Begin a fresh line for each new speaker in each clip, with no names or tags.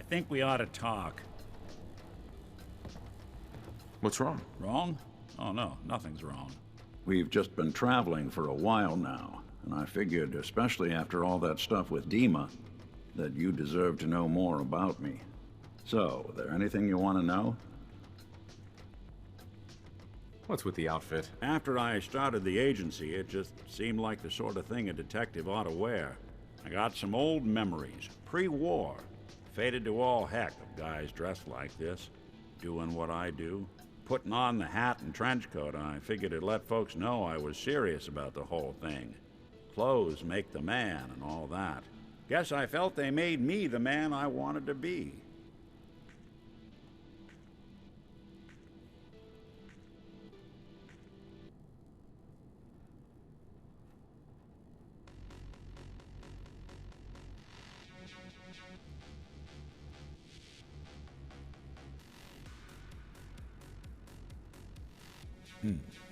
think we ought to talk.
What's wrong?
Wrong? Oh no, nothing's wrong.
We've just been traveling for a while now, and I figured, especially after all that stuff with Dima, that you deserve to know more about me. So, is there anything you want to know?
What's with the outfit?
After I started the agency, it just seemed like the sort of thing a detective ought to wear. I got some old memories, pre-war. Faded to all heck of guys dressed like this, doing what I do. Putting on the hat and trench coat, I figured it'd let folks know I was serious about the whole thing. Clothes make the man and all that. Guess I felt they made me the man I wanted to be.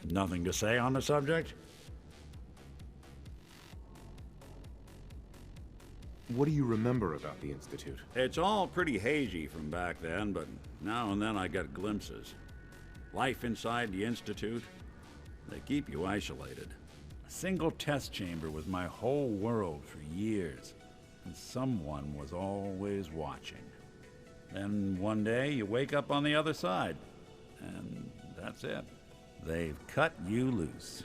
Nothing to say on the subject?
What do you remember about the Institute?
It's all pretty hazy from back then, but now and then I get glimpses. Life inside the Institute, they keep you isolated. A single test chamber was my whole world for years, and someone was always watching. Then one day you wake up on the other side, and that's it. They've cut you loose.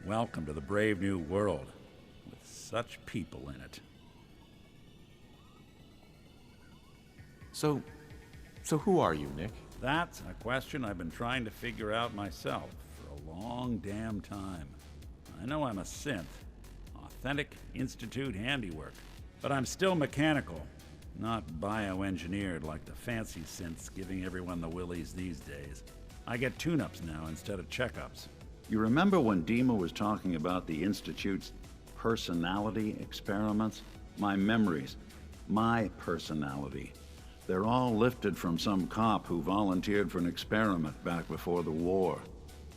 Welcome to the brave new world, with such people in it.
So who are you, Nick?
That's a question I've been trying to figure out myself for a long damn time. I know I'm a synth, authentic Institute handiwork, but I'm still mechanical, not bioengineered like the fancy synths giving everyone the willies these days. I get tune-ups now instead of checkups.
You remember when Dima was talking about the Institute's personality experiments? My memories. My personality. They're all lifted from some cop who volunteered for an experiment back before the war.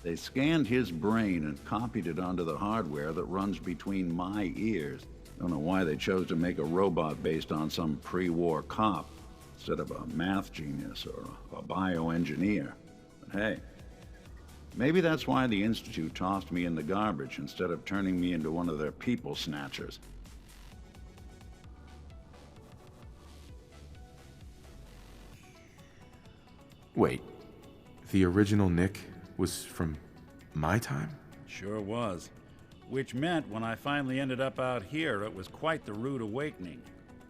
They scanned his brain and copied it onto the hardware that runs between my ears. Don't know why they chose to make a robot based on some pre-war cop instead of a math genius or a bioengineer. But hey, maybe that's why the Institute tossed me in the garbage instead of turning me into one of their people snatchers.
Wait, the original Nick was from my time?
Sure was. Which meant when I finally ended up out here, it was quite the rude awakening.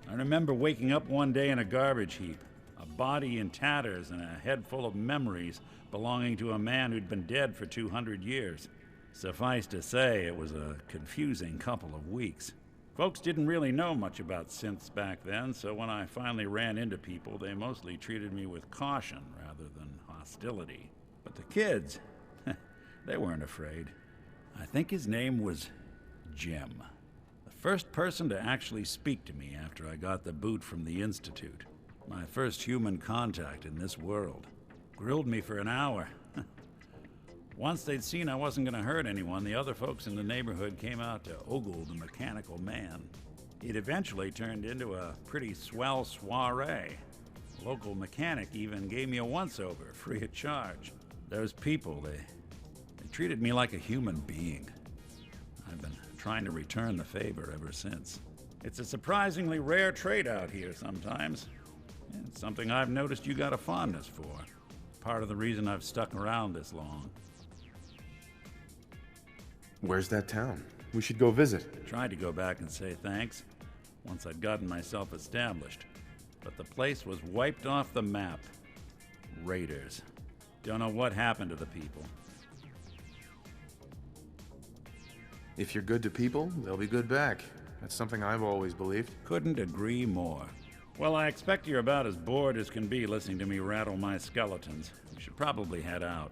I remember waking up one day in a garbage heap, a body in tatters and a head full of memories belonging to a man who'd been dead for 200 years. Suffice to say, it was a confusing couple of weeks. Folks didn't really know much about synths back then, so when I finally ran into people, they mostly treated me with caution rather than hostility. But the kids, they weren't afraid. I think his name was Jim. The first person to actually speak to me after I got the boot from the Institute. My first human contact in this world. Grilled me for an hour. Once they'd seen I wasn't going to hurt anyone, the other folks in the neighborhood came out to ogle the mechanical man. It eventually turned into a pretty swell soiree. The local mechanic even gave me a once-over, free of charge. Those people, they treated me like a human being. I've been trying to return the favor ever since. It's a surprisingly rare trait out here sometimes. It's something I've noticed you got a fondness for. Part of the reason I've stuck around this long.
Where's that town? We should go visit.
Tried to go back and say thanks, once I'd gotten myself established. But the place was wiped off the map. Raiders. Don't know what happened to the people.
If you're good to people, they'll be good back. That's something I've always believed.
Couldn't agree more. Well, I expect you're about as bored as can be listening to me rattle my skeletons. We should probably head out.